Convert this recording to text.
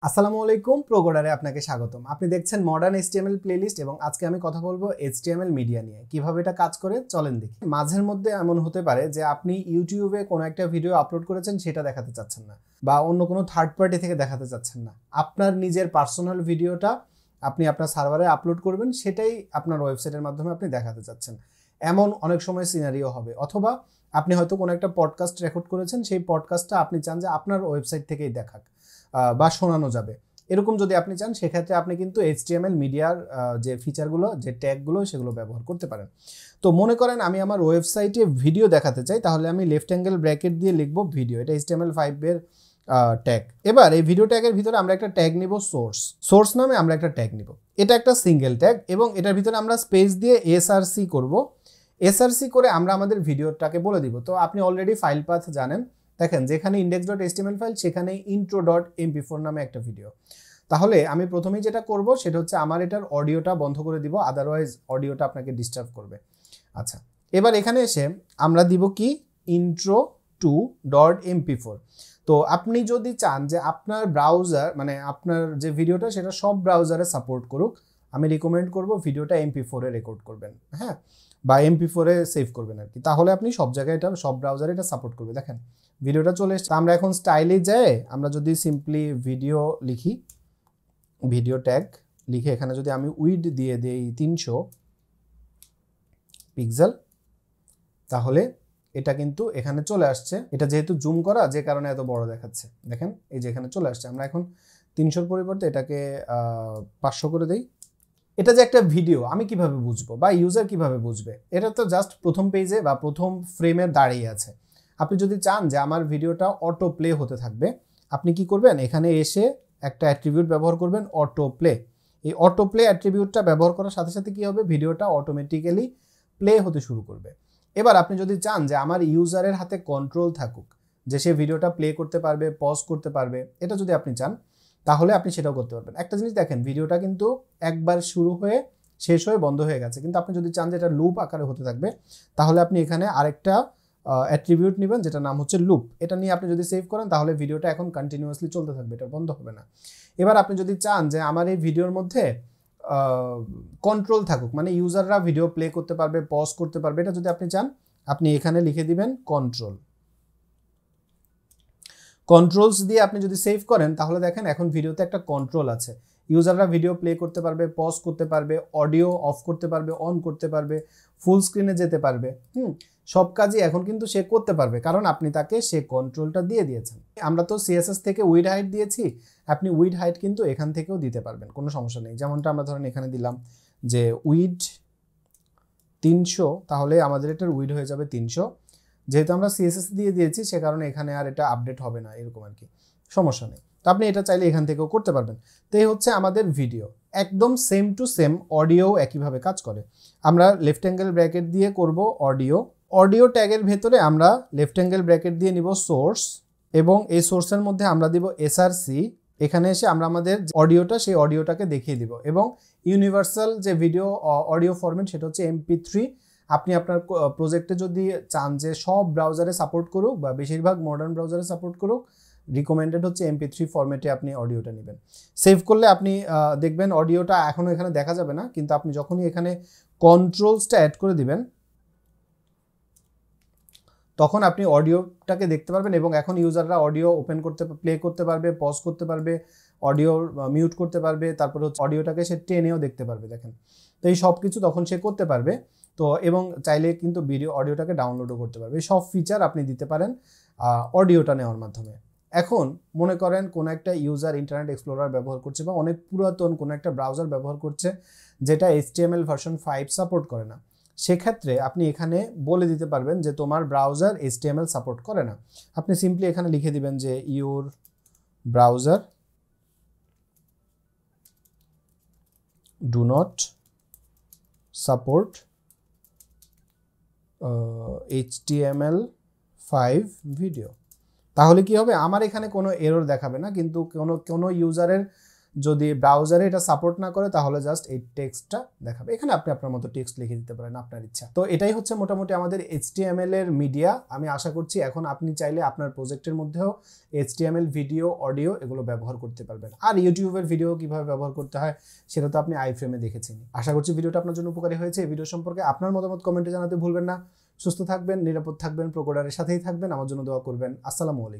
আসসালামু আলাইকুম প্রোকোডারে আপনাকে স্বাগতম। আপনি দেখছেন মডার্ন এইচটিএমএল প্লেলিস্ট এবং আজকে আমি কথা বলবো এইচটিএমএল মিডিয়া নিয়ে। কিভাবে এটা কাজ করে চলেন দেখি। মাঝের মধ্যে এমন হতে পারে যে আপনি ইউটিউবে কোনো একটা ভিডিও আপলোড করেছেন সেটা দেখাতে চাচ্ছেন না, বা অন্য কোনো থার্ড পার্টি থেকে দেখাতে চাচ্ছেন না। আপনার নিজের পার্সোনাল ভিডিওটা আপনি আপনার সার্ভারে আপলোড করবেন, সেটাই আপনার ওয়েবসাইটের মাধ্যমে আপনি দেখাতে চাচ্ছেন। এমন অনেক সময় সিনারিও হবে। অথবা আপনি হয়তো কোনো একটা পডকাস্ট রেকর্ড করেছেন, সেই পডকাস্টটা আপনি চান যে আপনার ওয়েবসাইট থেকেই দেখাক বা শোনানো যাবে। এরকম যদি আপনি চান সেক্ষেত্রে আপনি কিন্তু এইচটিএমএল মিডিয়ার যে ফিচারগুলো, যে ট্যাগগুলো, সেগুলো ব্যবহার করতে পারেন। তো মনে করেন আমি আমার ওয়েবসাইটে ভিডিও দেখাতে চাই, তাহলে আমি লেফট অ্যাঙ্গেল ব্র্যাকেট দিয়ে লিখবো ভিডিও। এটা HTML5 এর ট্যাগ। এবার এই ভিডিও ট্যাগের ভিতরে আমরা একটা ট্যাগ নিব সোর্স নামে আমরা একটা ট্যাগ নিব। এটা একটা সিঙ্গেল ট্যাগ এবং এটার ভিতরে আমরা স্পেস দিয়ে এসআরসি করব। এসআরসি করে আমরা আমাদের ভিডিওটাকে বলে দিব। তো আপনি অলরেডি ফাইল পাথ জানেন, দেখেন যেখানে index.html ফাইল সেখানে intro.mp4 নামে একটা ভিডিও। তাহলে আমি প্রথমেই যেটা করব সেটা হচ্ছে আমার এটার অডিওটা বন্ধ করে দিব, আদারওয়াইজ অডিওটা আপনাকে ডিস্টার্ব করবে। আচ্ছা, এবার এখানে এসে আমরা দিব কি intro2.mp4। তো আপনি যদি চান যে আপনার ব্রাউজার, মানে আপনার যে ভিডিওটা সেটা সব ব্রাউজারে সাপোর্ট করুক, আমি রিকমেন্ড করব ভিডিওটা MP4 এ রেকর্ড করবেন, হ্যাঁ, বা MP4 এ সেভ করবেন আর কি। তাহলে আপনি সব জায়গায় এটা, সব ব্রাউজারে এটা সাপোর্ট করবে। দেখেন ভিডিওটা চলে এসেছে। আমরা এখন স্টাইলে যাই, আমরা যদি সিম্পলি ভিডিও লিখি, ভিডিও ট্যাগ লিখে এখানে যদি আমি উইড দিয়ে দিই 300 পিক্সেল, তাহলে এটা কিন্তু এখানে চলে আসছে। এটা যেহেতু জুম করা, যে কারণে এত বড় দেখাচ্ছে। দেখেন এই যে এখানে চলে আসছে। আমরা এখন 300-র পরিবর্তে এটাকে 500 করে দেই। এটা যে একটা ভিডিও আমি কিভাবে বুঝবো বা ইউজার কিভাবে বুঝবে? এটা তো জাস্ট প্রথম পেজে বা প্রথম ফ্রেমে দাঁড়িয়ে আছে। আপনি যদি চান যে আমার ভিডিওটা অটো প্লে হতে থাকবে, আপনি কি করবেন? এখানে এসে একটা অ্যাট্রিবিউট ব্যবহার করবেন, অটো প্লে। এই অটো প্লে অ্যাট্রিবিউটটা ব্যবহার করার সাথে সাথে কি হবে? ভিডিওটা অটোমেটিক্যালি প্লে হতে শুরু করবে। এবার আপনি যদি চান যে আমার ইউজারের হাতে কন্ট্রোল থাকুক, যে সে ভিডিওটা প্লে করতে পারবে, পজ করতে পারবে, এটা যদি আপনি চান তাহলে আপনি সেটাও করতে পারবেন। একটা জিনিস দেখেন, ভিডিওটা কিন্তু একবার শুরু হয়ে শেষ হয়ে বন্ধ হয়ে গেছে, কিন্তু আপনি যদি চান যে এটা লুপ আকারে হতে থাকবে, তাহলে আপনি এখানে আরেকটা অ্যাট্রিবিউট নেবেন যেটা নাম হচ্ছে লুপ। এটা নিয়ে আপনি যদি সেভ করেন তাহলে ভিডিওটা এখন কন্টিনিউয়াসলি চলতে থাকবে, এটা বন্ধ হবে না। এবার আপনি যদি চান যে আমার এই ভিডিওর মধ্যে কন্ট্রোল থাকুক, মানে ইউজাররা ভিডিও প্লে করতে পারবে, পজ করতে পারবে, এটা যদি আপনি চান আপনি এখানে লিখে দিবেন কন্ট্রোলস দিয়ে আপনি যদি সেভ করেন তাহলে দেখেন এখন ভিডিওতে একটা কন্ট্রোল আছে। ইউজাররা ভিডিও প্লে করতে পারবে, পজ করতে পারবে, অডিও অফ করতে পারবে, অন করতে পারবে, ফুল স্ক্রিনে যেতে পারবে, সব কাজই এখন কিন্তু সে করতে পারবে, কারণ আপনি তাকে সে কন্ট্রোলটা দিয়ে দিয়েছেন। আমরা তো সিএসএস থেকে উইড হাইট দিয়েছি, আপনি উইড হাইট কিন্তু এখান থেকেও দিতে পারবেন, কোনো সমস্যা নেই। যেমনটা আমরা ধরেন এখানে দিলাম যে উইড 300, তাহলে আমাদের এটার উইড হয়ে যাবে 300। যেহেতু আমরা সিএসএস দিয়ে দিয়েছি সে কারণে এখানে আর এটা আপডেট হবে না, এরকম আর কি, সমস্যা নেই। তো আপনি এটা চাইলে এখান থেকেও করতে পারবেন। তো এই হচ্ছে আমাদের ভিডিও, একদম সেম টু সেম। অডিও একইভাবে কাজ করে। আমরা লেফট অ্যাঙ্গেল ব্র্যাকেট দিয়ে করব অডিও ট্যাগের ভেতরে আমরা লেফট অ্যাঙ্গেল ব্র্যাকেট দিয়ে নিব সোর্স, এবং এই সোর্সের মধ্যে আমরা দিব এসআরসি। এখানে এসে আমরা আমাদের অডিওটা, সেই অডিওটাকে দেখিয়ে দিব, এবং ইউনিভার্সাল যে ভিডিও অডিও ফরম্যাট সেটা হচ্ছে MP3। আপনি আপনার প্রজেক্টে যদি চান যে সব ব্রাউজারে সাপোর্ট করুক বা বেশিরভাগ মডার্ন ব্রাউজারে সাপোর্ট করুক, রিকমেন্ডেড হচ্ছে MP3 ফরম্যাটে আপনি অডিওটা নেবেন। সেভ করলে আপনি দেখবেন অডিওটা এখনও এখানে দেখা যাবে না, কিন্তু আপনি যখনই এখানে কন্ট্রোলসটা অ্যাড করে দিবেন তখন আপনি অডিওটাকে দেখতে পারবেন, এবং এখন ইউজাররা অডিও ওপেন করতে, প্লে করতে পারবে, পজ করতে পারবে, অডিও মিউট করতে পারবে, তারপর হচ্ছে অডিওটাকে সে টেনেও দেখতে পারবে। দেখেন, তো এই সব কিছু তখন সে করতে পারবে। তো এবং চাইলে কিন্তু অডিওটাকে ডাউনলোডও করতে পারবে। এই সব ফিচার আপনি দিতে পারেন অডিওটা নেওয়ার মাধ্যমে। এখন মনে করেন কোনো একটা ইউজার ইন্টারনেট এক্সপ্লোরার ব্যবহার করছে বা অনেক পুরাতন কোনো একটা ব্রাউজার ব্যবহার করছে যেটা HTML ভার্সন 5 সাপোর্ট করে না, সেক্ষেত্রে আপনি এখানে বলে দিতে পারবেন যে তোমার ব্রাউজার HTML সাপোর্ট করে না। আপনি সিম্পলি এখানে লিখে দিবেন যে your browser do not support HTML5 video. তাহলে কি হবে? আমার এখানে কোনো এরর দেখাবে না, কিন্তু কোনো ইউজারের যদি ব্রাউজারে এটা সাপোর্ট না করে তাহলে জাস্ট এই টেক্সটটা দেখাবে। এখানে আপনি আপনার মতো টেক্সট লিখে দিতে পারেন আপনার ইচ্ছা। তো এটাই হচ্ছে মোটামুটি আমাদের HTML এর মিডিয়া। আমি আশা করছি এখন আপনি চাইলে আপনার প্রজেক্টের মধ্যেও HTML ভিডিও, অডিও এগুলো ব্যবহার করতে পারবেন। আর ইউটিউবের ভিডিও কিভাবে ব্যবহার করতে হয় সেটা তো আপনি আইফ্রেমে দেখেছেন। আশা করছি ভিডিওটা আপনার জন্য উপকারী হয়েছে। এই ভিডিও সম্পর্কে আপনার মতামত কমেন্টে জানাতে ভুলবেন না। সুস্থ থাকবেন, নিরাপদ থাকবেন, প্রোকোডারের সাথেই থাকবেন। আমার জন্য দোয়া করবেন। আসসালামু আলাইকুম।